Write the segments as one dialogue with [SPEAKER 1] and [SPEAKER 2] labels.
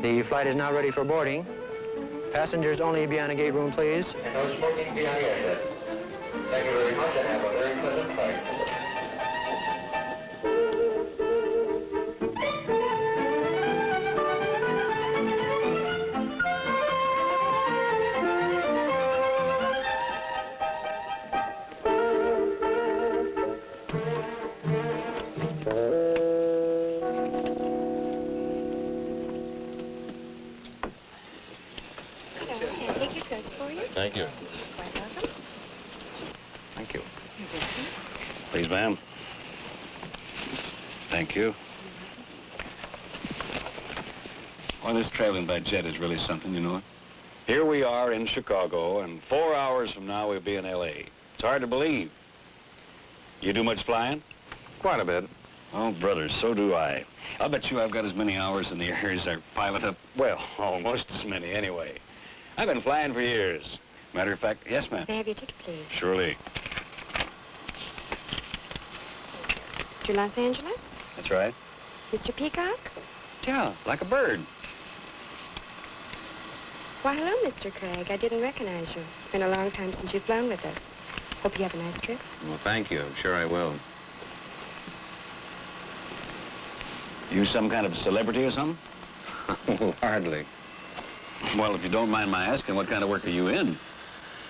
[SPEAKER 1] The flight is now ready for boarding. Passengers only be on a gate room, please.
[SPEAKER 2] And no smoking behind the exit. Thank you very much and have a very pleasant flight.
[SPEAKER 3] Thank you.
[SPEAKER 4] Quite welcome.
[SPEAKER 3] Thank you. Please, ma'am. Thank you. Well, this traveling by jet is really something, you know. Here we are in Chicago, and 4 hours from now we'll be in L.A. It's hard to believe. You do much flying?
[SPEAKER 5] Quite a bit.
[SPEAKER 3] Oh, brother, so do I. I'll bet you I've got as many hours in the air as our pilot up. Well, almost as many anyway. I've been flying for years. Matter of fact, yes, ma'am.
[SPEAKER 4] May I have your ticket, please?
[SPEAKER 3] Surely.
[SPEAKER 4] To Los Angeles?
[SPEAKER 3] That's right.
[SPEAKER 4] Mr. Peacock?
[SPEAKER 3] Yeah, like a bird.
[SPEAKER 4] Why, hello, Mr. Craig. I didn't recognize you. It's been a long time since you've flown with us. Hope you have a nice trip.
[SPEAKER 5] Well, thank you. I'm sure I will.
[SPEAKER 3] You some kind of celebrity or something?
[SPEAKER 5] Well, hardly.
[SPEAKER 3] Well, if you don't mind my asking, what kind of work are you in?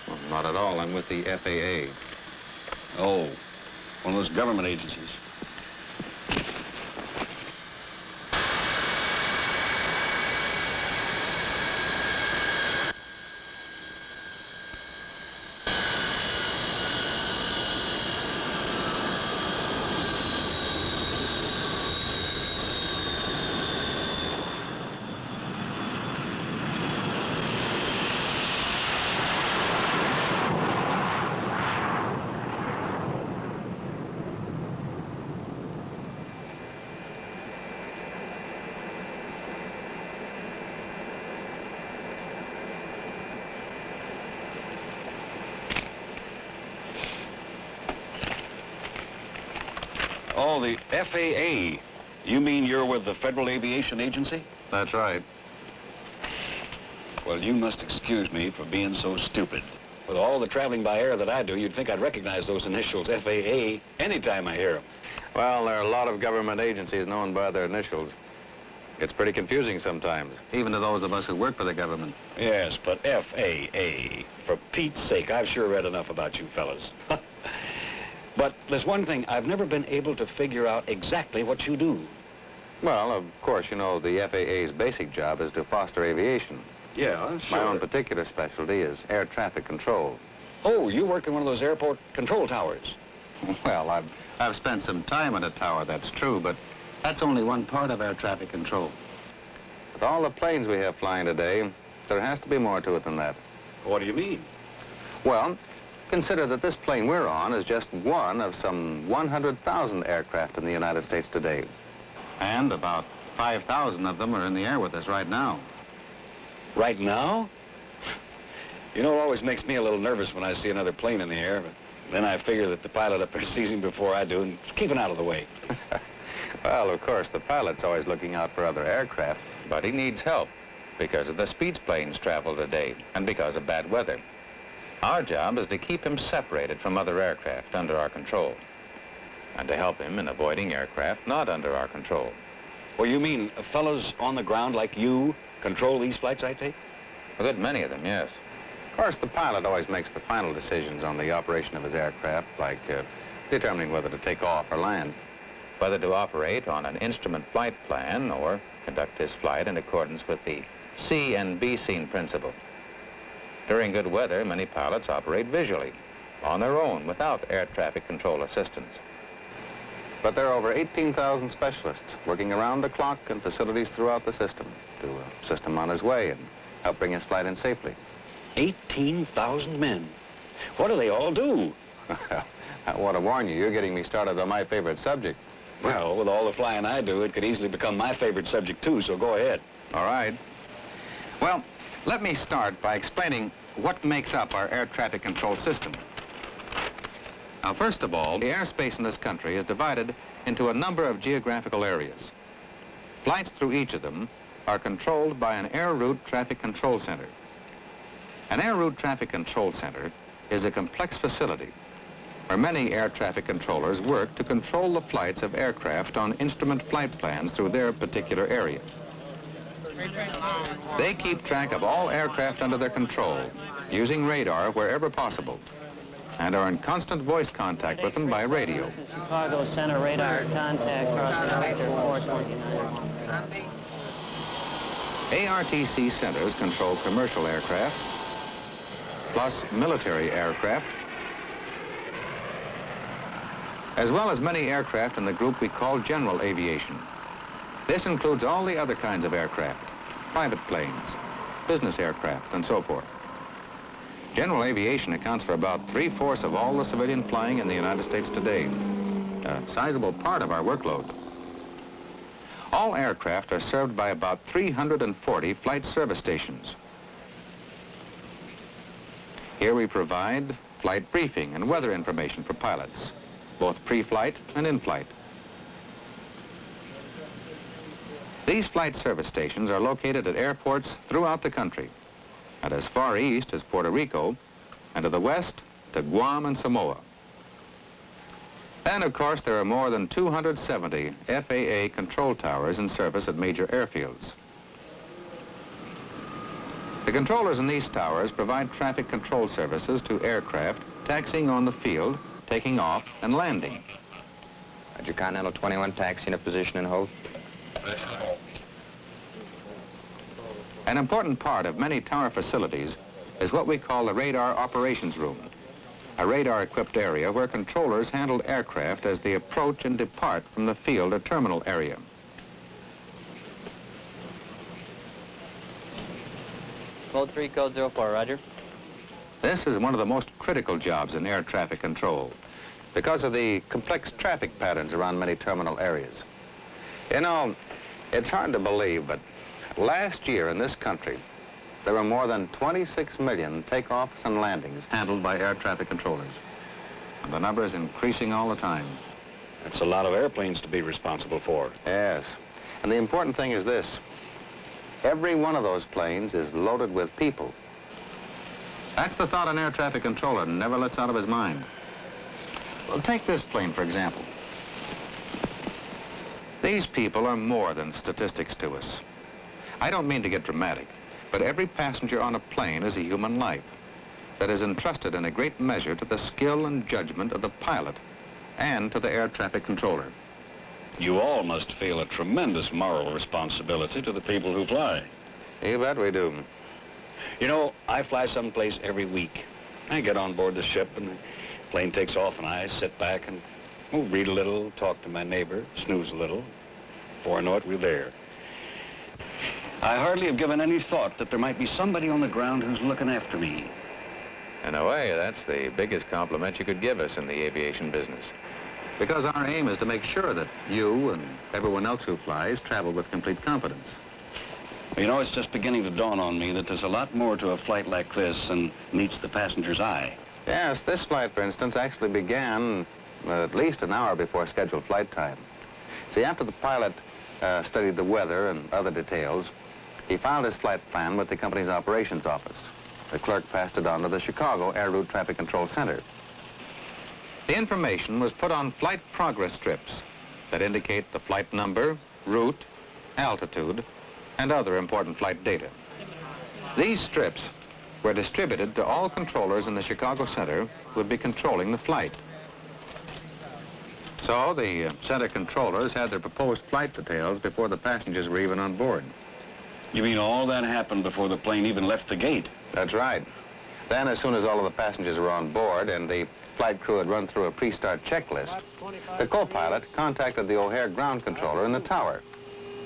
[SPEAKER 5] Well, not at all. I'm with the FAA.
[SPEAKER 3] Oh, one of those government agencies. Oh, the FAA. You mean you're with the Federal Aviation Agency?
[SPEAKER 5] That's right.
[SPEAKER 3] Well, you must excuse me for being so stupid. With all the traveling by air that I do, you'd think I'd recognize those initials, FAA, anytime I hear them.
[SPEAKER 5] Well, there are a lot of government agencies known by their initials. It's pretty confusing sometimes, even to those of us who work for the government.
[SPEAKER 3] Yes, but FAA. For Pete's sake, I've sure read enough about you fellas. But there's one thing, I've never been able to figure out exactly what you do.
[SPEAKER 5] Well, of course, you know, the FAA's basic job is to foster aviation.
[SPEAKER 3] Yeah, sure.
[SPEAKER 5] My own particular specialty is air traffic control.
[SPEAKER 3] Oh, you work in one of those airport control towers.
[SPEAKER 5] Well, I've spent some time in a tower, that's true, but that's only one part of air traffic control. With all the planes we have flying today, there has to be more to it than that.
[SPEAKER 3] What do you mean?
[SPEAKER 5] Well, consider that this plane we're on is just one of some 100,000 aircraft in the United States today. And about 5,000 of them are in the air with us right now.
[SPEAKER 3] Right now? You know, it always makes me a little nervous when I see another plane in the air, but then I figure that the pilot up there sees him before I do and keep him out of the way.
[SPEAKER 5] Well, of course, the pilot's always looking out for other aircraft, but he needs help because of the speeds planes travel today and because of bad weather. Our job is to keep him separated from other aircraft under our control and to help him in avoiding aircraft not under our control.
[SPEAKER 3] Well, you mean fellows on the ground like you control these flights I take?
[SPEAKER 5] A good many of them, yes. Of course, the pilot always makes the final decisions on the operation of his aircraft, like determining whether to take off or land, whether to operate on an instrument flight plan or conduct his flight in accordance with the C and B scene principle. During good weather, many pilots operate visually, on their own, without air traffic control assistance. But there are over 18,000 specialists working around the clock in facilities throughout the system to assist him on his way and help bring his flight in safely.
[SPEAKER 3] 18,000 men. What do they all do?
[SPEAKER 5] I want to warn you, you're getting me started on my favorite subject.
[SPEAKER 3] Well, with all the flying I do, it could easily become my favorite subject too, so go ahead.
[SPEAKER 5] All right. Well, let me start by explaining what makes up our air traffic control system. Now, first of all, the airspace in this country is divided into a number of geographical areas. Flights through each of them are controlled by an air route traffic control center. An air route traffic control center is a complex facility where many air traffic controllers work to control the flights of aircraft on instrument flight plans through their particular area. They keep track of all aircraft under their control, using radar wherever possible, and are in constant voice contact with them by radio.
[SPEAKER 6] Chicago Center radar contact crossing Victor 429.
[SPEAKER 5] ARTC centers control commercial aircraft, plus military aircraft, as well as many aircraft in the group we call general aviation. This includes all the other kinds of aircraft, private planes, business aircraft, and so forth. General aviation accounts for about 3/4 of all the civilian flying in the United States today, a sizable part of our workload. All aircraft are served by about 340 flight service stations. Here we provide flight briefing and weather information for pilots, both pre-flight and in-flight. These flight service stations are located at airports throughout the country, and as far east as Puerto Rico, and to the west to Guam and Samoa. And of course, there are more than 270 FAA control towers in service at major airfields. The controllers in these towers provide traffic control services to aircraft taxiing on the field, taking off, and landing.
[SPEAKER 2] Roger, Continental 21 taxiing a position and hold.
[SPEAKER 5] An important part of many tower facilities is what we call the radar operations room, a radar-equipped area where controllers handle aircraft as they approach and depart from the field or terminal area.
[SPEAKER 6] Code 3, code 04, roger.
[SPEAKER 5] This is one of the most critical jobs in air traffic control because of the complex traffic patterns around many terminal areas. You know, it's hard to believe, but last year in this country, there were more than 26 million takeoffs and landings handled by air traffic controllers. And the number is increasing all the time.
[SPEAKER 3] That's a lot of airplanes to be responsible for.
[SPEAKER 5] Yes. And the important thing is this. Every one of those planes is loaded with people. That's the thought an air traffic controller never lets out of his mind. Well, take this plane, for example. These people are more than statistics to us. I don't mean to get dramatic, but every passenger on a plane is a human life that is entrusted in a great measure to the skill and judgment of the pilot and to the air traffic controller.
[SPEAKER 3] You all must feel a tremendous moral responsibility to the people who fly.
[SPEAKER 5] You bet we do.
[SPEAKER 3] You know, I fly someplace every week. I get on board the ship and the plane takes off and I sit back and read a little, talk to my neighbor, snooze a little. Before I know it, we're there. I hardly have given any thought that there might be somebody on the ground who's looking after me.
[SPEAKER 5] In a way, that's the biggest compliment you could give us in the aviation business. Because our aim is to make sure that you and everyone else who flies travel with complete confidence.
[SPEAKER 3] You know, it's just beginning to dawn on me that there's a lot more to a flight like this than meets the passenger's eye.
[SPEAKER 5] Yes, this flight, for instance, actually began at least an hour before scheduled flight time. See, after the pilot studied the weather and other details, he filed his flight plan with the company's operations office. The clerk passed it on to the Chicago Air Route Traffic Control Center. The information was put on flight progress strips that indicate the flight number, route, altitude, and other important flight data. These strips were distributed to all controllers in the Chicago Center who would be controlling the flight. So the center controllers had their proposed flight details before the passengers were even on board.
[SPEAKER 3] You mean all that happened before the plane even left the gate?
[SPEAKER 5] That's right. Then, as soon as all of the passengers were on board and the flight crew had run through a pre-start checklist, the co-pilot contacted the O'Hare ground controller in the tower.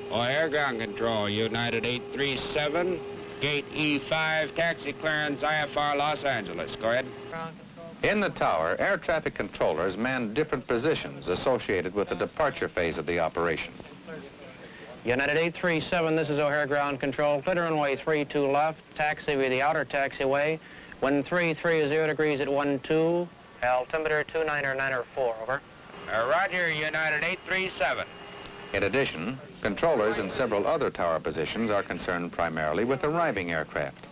[SPEAKER 7] O'Hare ground control, United 837, gate E5, taxi clearance, IFR, Los Angeles. Go ahead.
[SPEAKER 5] In the tower, air traffic controllers manned different positions associated with the departure phase of the operation.
[SPEAKER 1] United 837, this is O'Hare ground control. Clear runway 32 left, taxi via the outer taxiway. Wind 330 degrees at 12. Altimeter 29904, over.
[SPEAKER 7] Roger, United 837.
[SPEAKER 5] In addition, controllers in several other tower positions are concerned primarily with arriving aircraft.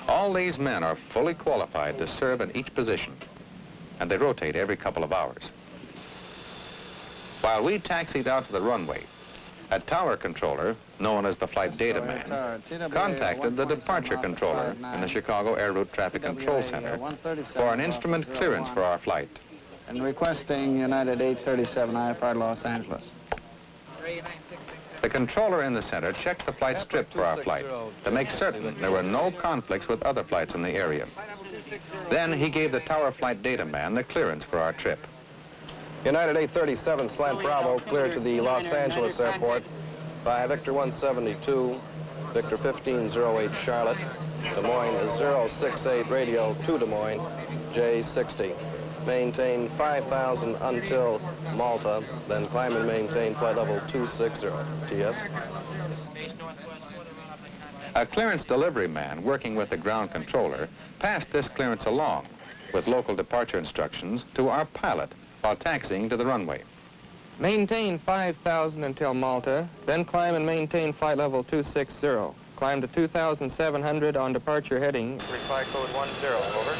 [SPEAKER 5] All these men are fully qualified to serve in each position, and they rotate every couple of hours. While we taxied out to the runway, a tower controller, known as the flight data man, contacted the departure controller in the Chicago Air Route Traffic Control Center for an instrument clearance for our flight.
[SPEAKER 8] And requesting United 837 IFR Los Angeles.
[SPEAKER 5] The controller in the center checked the flight strip for our flight to make certain there were no conflicts with other flights in the area. Then he gave the tower flight data man the clearance for our trip.
[SPEAKER 9] United 837 Slant Bravo cleared to the Los Angeles airport by Victor 172, Victor 1508 Charlotte, Des Moines 068 radio to Des Moines, J60. Maintain 5,000 until Malta, then climb and maintain flight level 260, TS.
[SPEAKER 5] A clearance delivery man working with the ground controller passed this clearance along with local departure instructions to our pilot while taxiing to the runway.
[SPEAKER 8] Maintain 5,000 until Malta, then climb and maintain flight level 260. Climb to 2,700 on departure heading.
[SPEAKER 1] Reply code 10, over.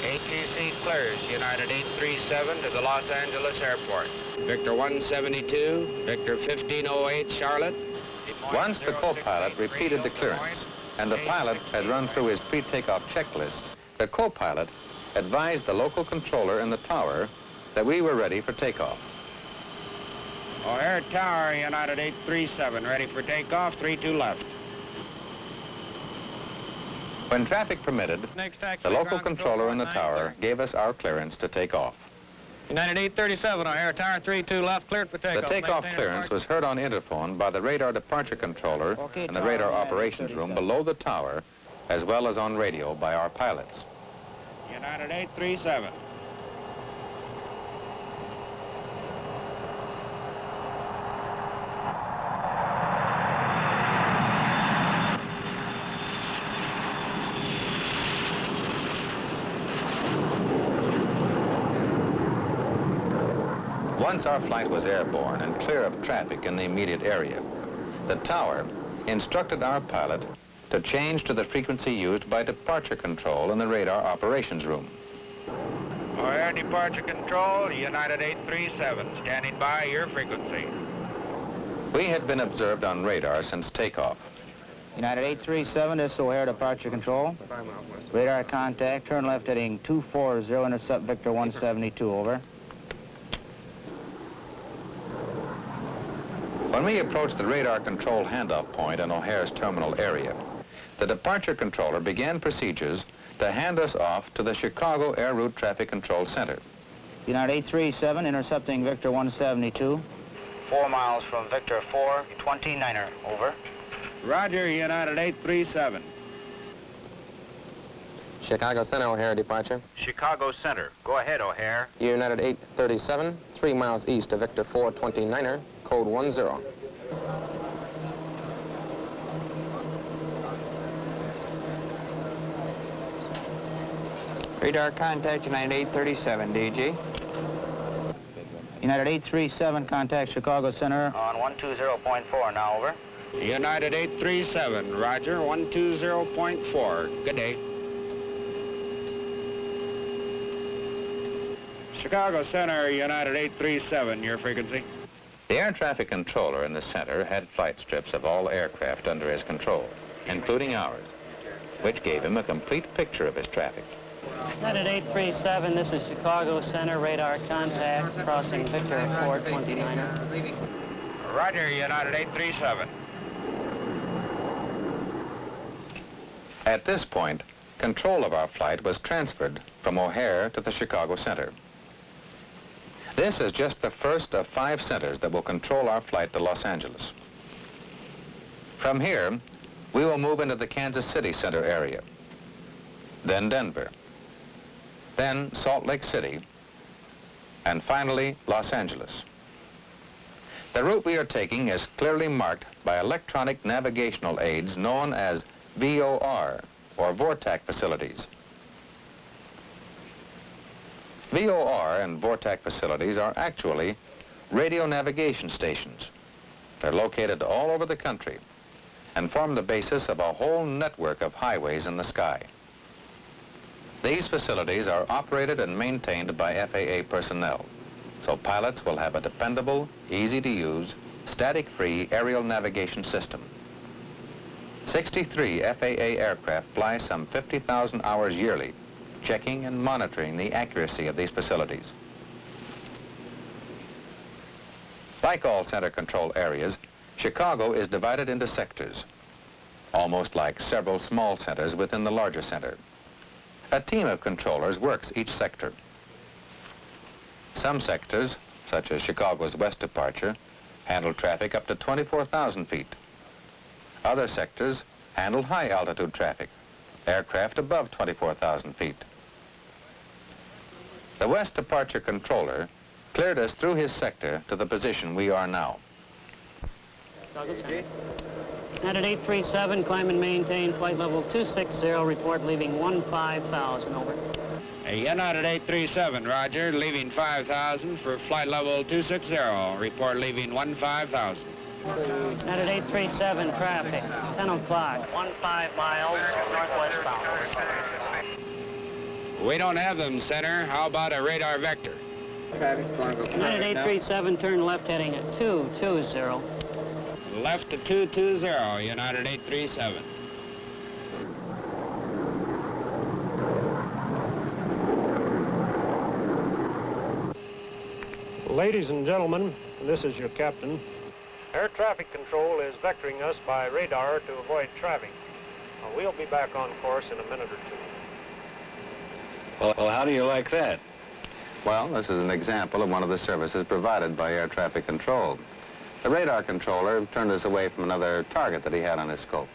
[SPEAKER 7] ATC clears United 837 to the Los Angeles airport. Victor 172, Victor 1508 Charlotte.
[SPEAKER 5] Once the co-pilot repeated the clearance and the pilot had run through his pre-takeoff checklist, the co-pilot advised the local controller in the tower that we were ready for takeoff.
[SPEAKER 7] O'Hare Tower, United 837, ready for takeoff, 32 left.
[SPEAKER 5] When traffic permitted, the local controller in the tower gave us our clearance to take off.
[SPEAKER 1] United 837, O'Hare Tower, 32 left, cleared for takeoff.
[SPEAKER 5] The takeoff clearance was heard on interphone by the radar departure controller in the radar operations room below the tower, as well as on radio by our pilots.
[SPEAKER 7] United 837.
[SPEAKER 5] Once our flight was airborne and clear of traffic in the immediate area, the tower instructed our pilot to change to the frequency used by departure control in the radar operations room.
[SPEAKER 7] O'Hare departure control, United 837, standing by your frequency.
[SPEAKER 5] We had been observed on radar since takeoff.
[SPEAKER 6] United 837, this is O'Hare departure control. Radar contact, turn left heading 240, intercept Victor 172, over.
[SPEAKER 5] When we approached the radar control handoff point in O'Hare's terminal area, the departure controller began procedures to hand us off to the Chicago Air Route Traffic Control Center.
[SPEAKER 6] United 837, intercepting Victor 172.
[SPEAKER 1] 4 miles from Victor 429er, over.
[SPEAKER 7] Roger, United 837.
[SPEAKER 8] Chicago Center, O'Hare departure.
[SPEAKER 1] Chicago Center, go ahead, O'Hare.
[SPEAKER 8] United 837, 3 miles east of Victor 429er, code 10.
[SPEAKER 6] Radar contact, United 837, DG. United 837, contact Chicago Center.
[SPEAKER 1] On 120.4 now, over.
[SPEAKER 7] United 837, roger, 120.4. Good day. Chicago Center, United 837, your frequency.
[SPEAKER 5] The air traffic controller in the center had flight strips of all aircraft under his control, including ours, which gave him a complete picture of his traffic.
[SPEAKER 6] United 837, this is Chicago Center, radar contact, crossing Victor 429er.
[SPEAKER 7] Roger, United 837.
[SPEAKER 5] At this point, control of our flight was transferred from O'Hare to the Chicago Center. This is just the first of 5 centers that will control our flight to Los Angeles. From here, we will move into the Kansas City Center area, then Denver, then Salt Lake City, and finally Los Angeles. The route we are taking is clearly marked by electronic navigational aids known as VOR, or VORTAC facilities. VOR and VORTAC facilities are actually radio navigation stations. They're located all over the country and form the basis of a whole network of highways in the sky. These facilities are operated and maintained by FAA personnel, so pilots will have a dependable, easy-to-use, static-free aerial navigation system. 63 FAA aircraft fly some 50,000 hours yearly, checking and monitoring the accuracy of these facilities. Like all center control areas, Chicago is divided into sectors, almost like several small centers within the larger center. A team of controllers works each sector. Some sectors, such as Chicago's west departure, handle traffic up to 24,000 feet. Other sectors handle high-altitude traffic, aircraft above 24,000 feet. The west departure controller cleared us through his sector to the position we are now.
[SPEAKER 10] United 837, climb and maintain flight level 260, report leaving 15,000, over.
[SPEAKER 7] United 837, roger, leaving 5,000 for flight level 260, report leaving 15,000.
[SPEAKER 10] United 837, traffic, 10 o'clock, 15 miles, northwest bound.
[SPEAKER 7] We don't have them, center. How about a radar vector?
[SPEAKER 10] United 837, turn left heading at 220.
[SPEAKER 7] Left to 220, United 837.
[SPEAKER 11] Ladies and gentlemen, this is your captain. Air traffic control is vectoring us by radar to avoid traffic. We'll be back on course in a minute or two.
[SPEAKER 3] Well, how do you like that?
[SPEAKER 5] Well, this is an example of one of the services provided by air traffic control. The radar controller turned us away from another target that he had on his scope.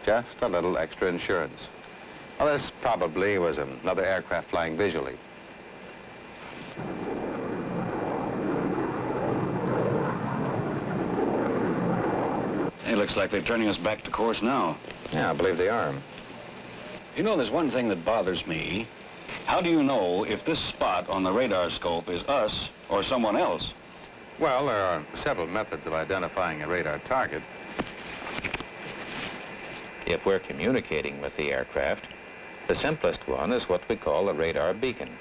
[SPEAKER 5] Just a little extra insurance. Well, this probably was another aircraft flying visually.
[SPEAKER 3] It looks like they're turning us back to course now.
[SPEAKER 5] Yeah, I believe they are.
[SPEAKER 3] You know, there's one thing that bothers me. How do you know if this spot on the radar scope is us or someone else?
[SPEAKER 5] Well, there are several methods of identifying a radar target. If we're communicating with the aircraft, the simplest one is what we call a radar beacon.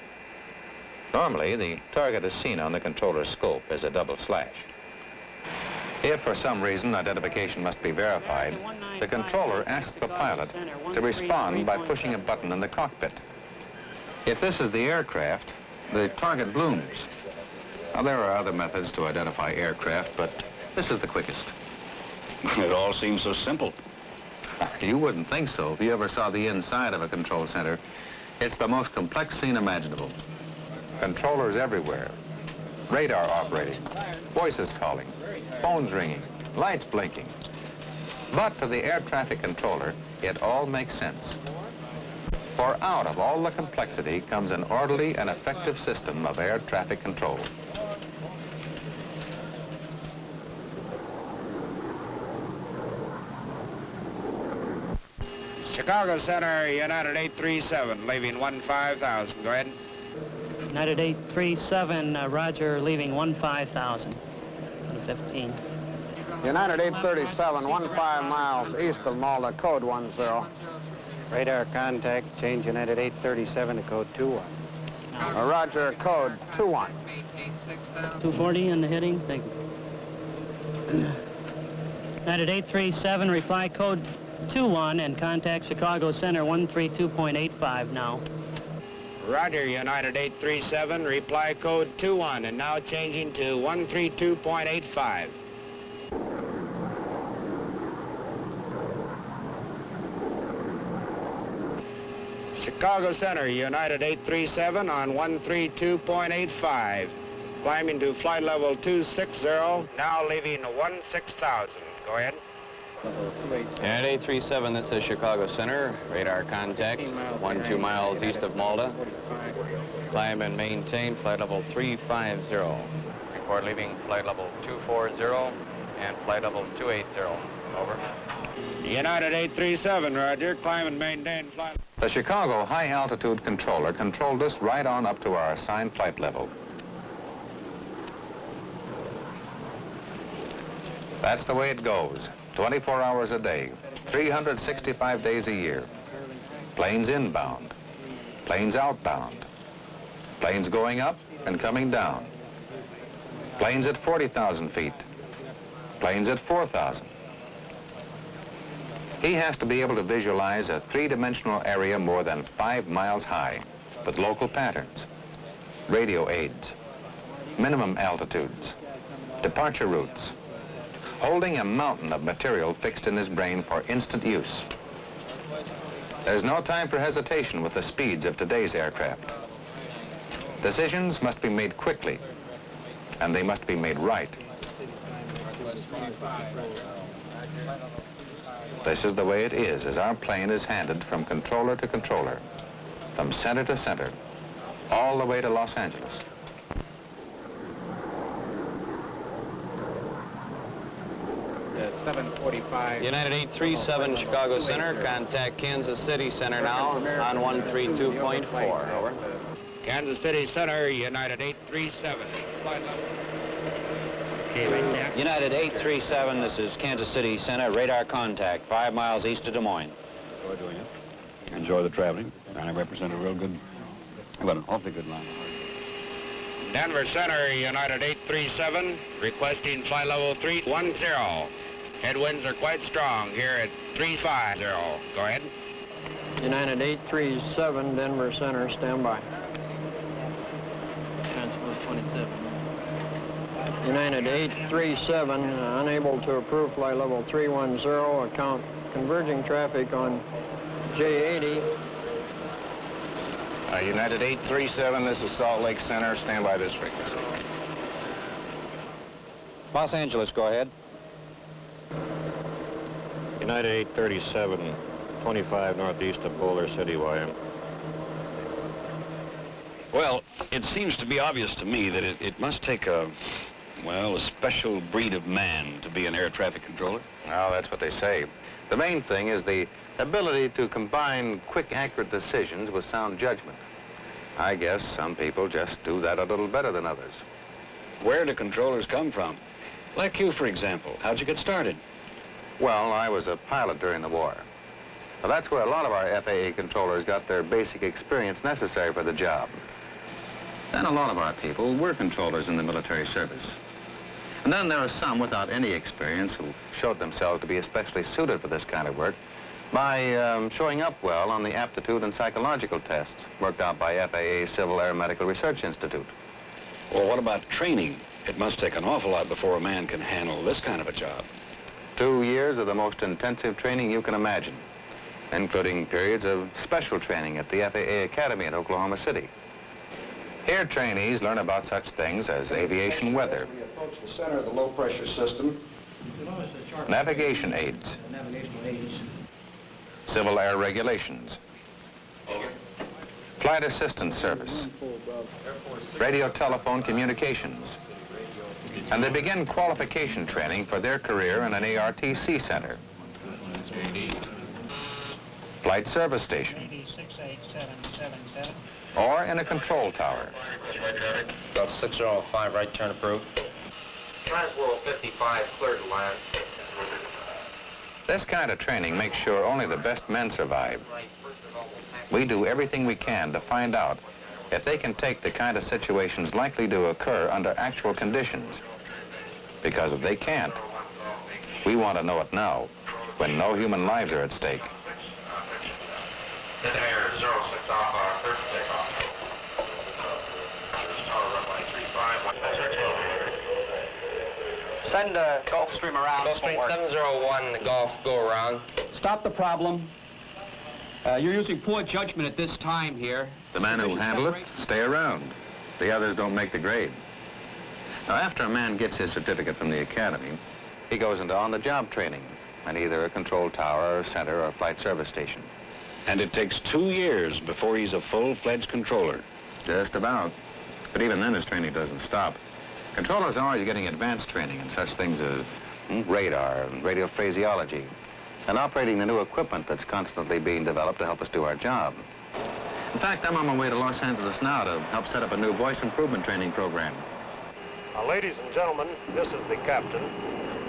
[SPEAKER 5] Normally, the target is seen on the controller's scope as a double slash. If for some reason identification must be verified, the controller asks the pilot to respond by pushing a button in the cockpit. If this is the aircraft, the target blooms. Now, there are other methods to identify aircraft, but this is the quickest.
[SPEAKER 3] It all seems so simple.
[SPEAKER 5] You wouldn't think so if you ever saw the inside of a control center. It's the most complex scene imaginable. Controllers everywhere, radar operating, voices calling, phones ringing, lights blinking. But to the air traffic controller, it all makes sense. For out of all the complexity comes an orderly and effective system of air traffic control.
[SPEAKER 7] Chicago Center, United 837, leaving 15,000. Go ahead.
[SPEAKER 10] United 837, roger, leaving 15,000. 15.
[SPEAKER 11] United 837, 15 miles east of Malta, code 10.
[SPEAKER 1] Radar contact, change United 837 to code 21.
[SPEAKER 11] Roger, code 21.
[SPEAKER 10] 240 in the heading, thank you. United 837, reply code 21 and contact Chicago Center 132.85 now.
[SPEAKER 7] Roger, United 837, reply code 21, and now changing to 132.85. Chicago Center, United 837 on 132.85. Climbing to flight level 260, now leaving 16,000. Go ahead.
[SPEAKER 1] United 837, this is Chicago Center. Radar contact, 12 miles east of Malta. Climb and maintain flight level 350. Report leaving flight level 240 and flight level 280. Over.
[SPEAKER 7] United 837, roger. Climb and maintain flight.
[SPEAKER 5] The Chicago High Altitude Controller controlled us right on up to our assigned flight level. That's the way it goes, 24 hours a day, 365 days a year. Planes inbound, planes outbound, planes going up and coming down, planes at 40,000 feet, planes at 4,000. He has to be able to visualize a three-dimensional area more than 5 miles high with local patterns, radio aids, minimum altitudes, departure routes, holding a mountain of material fixed in his brain for instant use. There's no time for hesitation with the speeds of today's aircraft. Decisions must be made quickly, and they must be made right. This is the way it is as our plane is handed from controller to controller, from center to center, all the way to Los Angeles.
[SPEAKER 1] United 837 Chicago Center, contact Kansas City Center now on 132.4. Over.
[SPEAKER 7] Kansas City Center, United 837.
[SPEAKER 6] United 837, this is Kansas City Center, radar contact, 5 miles east of Des Moines.
[SPEAKER 3] Enjoy doing it. Enjoy the traveling. And I represent a real good, I've got an awfully good line.
[SPEAKER 7] Denver Center, United 837, requesting flight level 310. Headwinds are quite strong here at 350. Go ahead.
[SPEAKER 12] United 837, Denver Center, stand by. Transfer 27. United 837, unable to approve flight level 310, account converging traffic on J80.
[SPEAKER 5] United 837, this is Salt Lake Center, stand by this frequency.
[SPEAKER 6] Los Angeles, go ahead.
[SPEAKER 11] United 837, 25 northeast of Boulder City, YM.
[SPEAKER 3] Well, it seems to be obvious to me that it must take a special breed of man to be an air traffic controller.
[SPEAKER 5] Well, that's what they say. The main thing is the ability to combine quick, accurate decisions with sound judgment. I guess some people just do that a little better than others.
[SPEAKER 3] Where do controllers come from? Like you, for example. How'd you get started?
[SPEAKER 5] Well, I was a pilot during the war. Well, that's where a lot of our FAA controllers got their basic experience necessary for the job. Then a lot of our people were controllers in the military service. And then there are some without any experience who showed themselves to be especially suited for this kind of work by showing up well on the aptitude and psychological tests worked out by FAA Civil Air Medical Research Institute.
[SPEAKER 3] Well, what about training? It must take an awful lot before a man can handle this kind of a job.
[SPEAKER 5] 2 years of the most intensive training you can imagine, including periods of special training at the FAA Academy in Oklahoma City. Here, trainees learn about such things as aviation weather,
[SPEAKER 13] We approach the center of the low-pressure system.
[SPEAKER 5] navigation aids, civil air regulations, flight assistance service, radio telephone communications, and they begin qualification training for their career in an ARTC center, flight service station, or in a control tower.
[SPEAKER 2] About 605, right turn approved. Transworld 55, cleared to land.
[SPEAKER 5] This kind of training makes sure only the best men survive. We do everything we can to find out if they can take the kind of situations likely to occur under actual conditions. Because if they can't, we want to know it now, when no human lives are at stake.
[SPEAKER 2] Hit air, 06 off, third takeoff.
[SPEAKER 12] Send Gulfstream around.
[SPEAKER 2] Gulfstream 701, the Gulf, go around.
[SPEAKER 14] Stop the problem. You're using poor judgment at this time here.
[SPEAKER 5] The men who handle it stay around. The others don't make the grade. Now, after a man gets his certificate from the academy, he goes into on-the-job training at either a control tower, or center, or flight service station.
[SPEAKER 3] And it takes 2 years before he's a full-fledged controller.
[SPEAKER 5] Just about. But even then, his training doesn't stop. Controllers are always getting advanced training in such things as radar and radio phraseology, and operating the new equipment that's constantly being developed to help us do our job. In fact, I'm on my way to Los Angeles now to help set up a new voice improvement training program.
[SPEAKER 11] Ladies and gentlemen, this is the captain.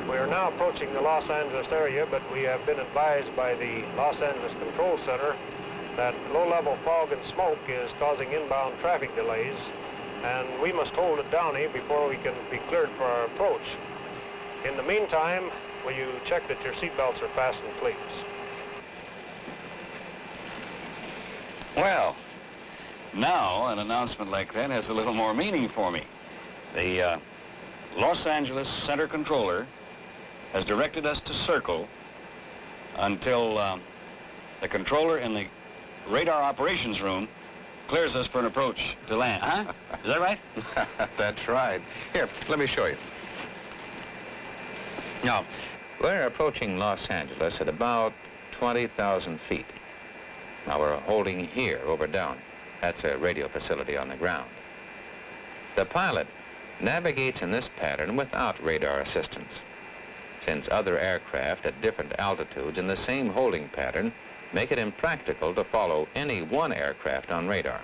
[SPEAKER 11] We are now approaching the Los Angeles area, but we have been advised by the Los Angeles Control Center that low-level fog and smoke is causing inbound traffic delays, and we must hold at Downey before we can be cleared for our approach. In the meantime, will you check that your seatbelts are fastened, please?
[SPEAKER 3] Well, now an announcement like that has a little more meaning for me. The Los Angeles Center Controller has directed us to circle until the controller in the radar operations room clears us for an approach to land. Huh? Is that right?
[SPEAKER 5] That's right. Here, let me show you. Now, we're approaching Los Angeles at about 20,000 feet. Now, we're holding here over Downey. That's a radio facility on the ground. The pilot navigates in this pattern without radar assistance, since other aircraft at different altitudes in the same holding pattern make it impractical to follow any one aircraft on radar.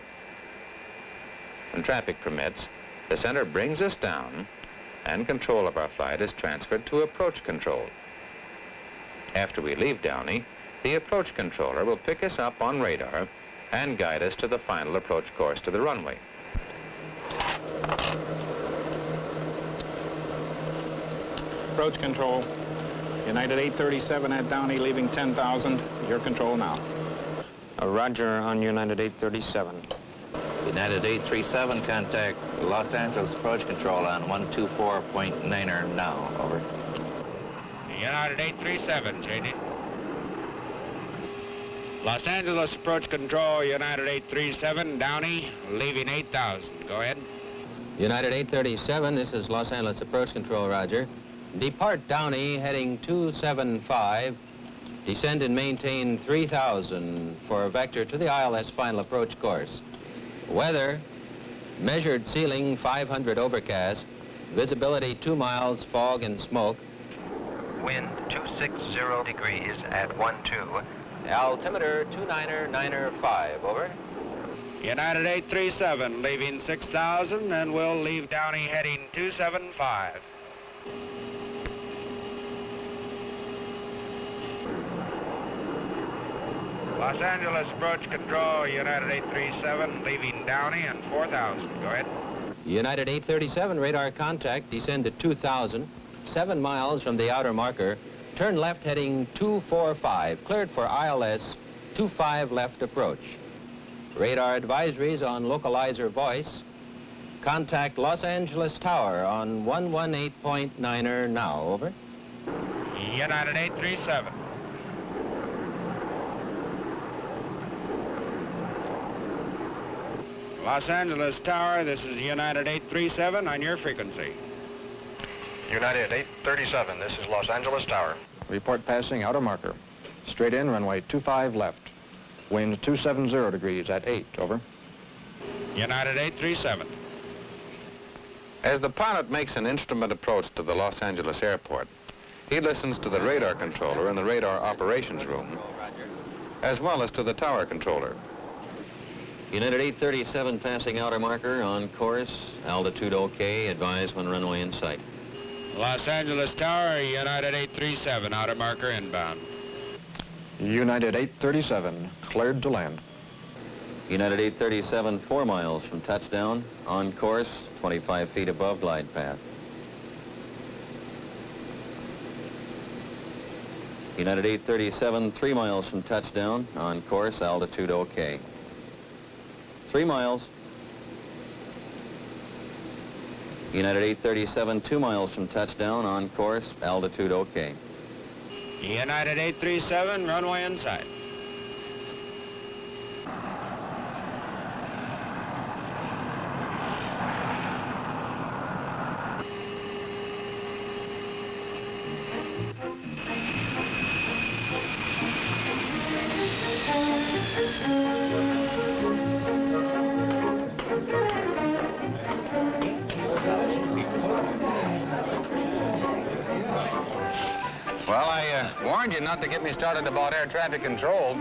[SPEAKER 5] When traffic permits, the center brings us down and control of our flight is transferred to approach control. After we leave Downey, the approach controller will pick us up on radar and guide us to the final approach course to the runway.
[SPEAKER 13] Approach control. United 837 at Downey, leaving 10,000. Your control now.
[SPEAKER 12] Roger on United 837.
[SPEAKER 2] United 837, contact Los Angeles Approach Control on 124.9er now. Over.
[SPEAKER 7] United 837, changing. Los Angeles Approach Control, United 837, Downey, leaving 8,000. Go ahead.
[SPEAKER 1] United 837, this is Los Angeles Approach Control, roger. Depart Downey, heading 275. Descend and maintain 3,000 for vector to the ILS final approach course. Weather, measured ceiling 500 overcast, visibility 2 miles, fog and smoke.
[SPEAKER 2] Wind 260 degrees at 12.
[SPEAKER 1] Altimeter 299er5, over.
[SPEAKER 7] United 837, leaving 6,000, and we'll leave Downey heading 275. Los Angeles Approach Control, United 837, leaving Downey and 4,000. Go ahead.
[SPEAKER 1] United 837, radar contact, descend to 2,000, 7 miles from the outer marker. Turn left heading 245, cleared for ILS 25 left approach. Radar advisories on localizer voice. Contact Los Angeles Tower on 118.9er now, over.
[SPEAKER 7] United 837. Los Angeles Tower, this is United 837 on your frequency.
[SPEAKER 13] United 837, this is Los Angeles Tower. Report passing outer marker. Straight in, runway 25 left. Wind 270 degrees at 8, over.
[SPEAKER 7] United 837.
[SPEAKER 5] As the pilot makes an instrument approach to the Los Angeles airport, he listens to the radar controller in the radar operations room, as well as to the tower controller.
[SPEAKER 1] United 837 passing outer marker on course, altitude okay, advise when runway in sight.
[SPEAKER 7] Los Angeles Tower, United 837, outer marker inbound.
[SPEAKER 13] United 837, cleared to land.
[SPEAKER 1] United 837, 4 miles from touchdown, on course, 25 feet above glide path. United 837, 3 miles from touchdown, on course, altitude okay. 3 miles. United 837, 2 miles from touchdown, on course, altitude okay.
[SPEAKER 7] United 837, runway in sight.
[SPEAKER 5] Well, I warned you not to get me started about air traffic control.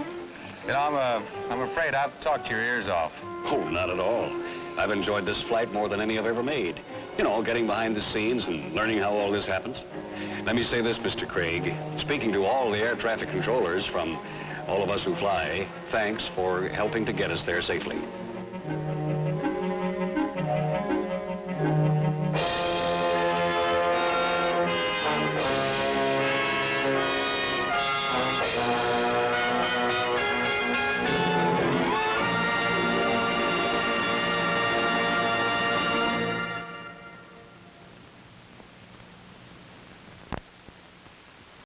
[SPEAKER 5] You know, I'm afraid I've talked your ears off.
[SPEAKER 3] Oh, not at all. I've enjoyed this flight more than any I've ever made. You know, getting behind the scenes and learning how all this happens. Let me say this, Mr. Craig. Speaking to all the air traffic controllers from all of us who fly, thanks for helping to get us there safely.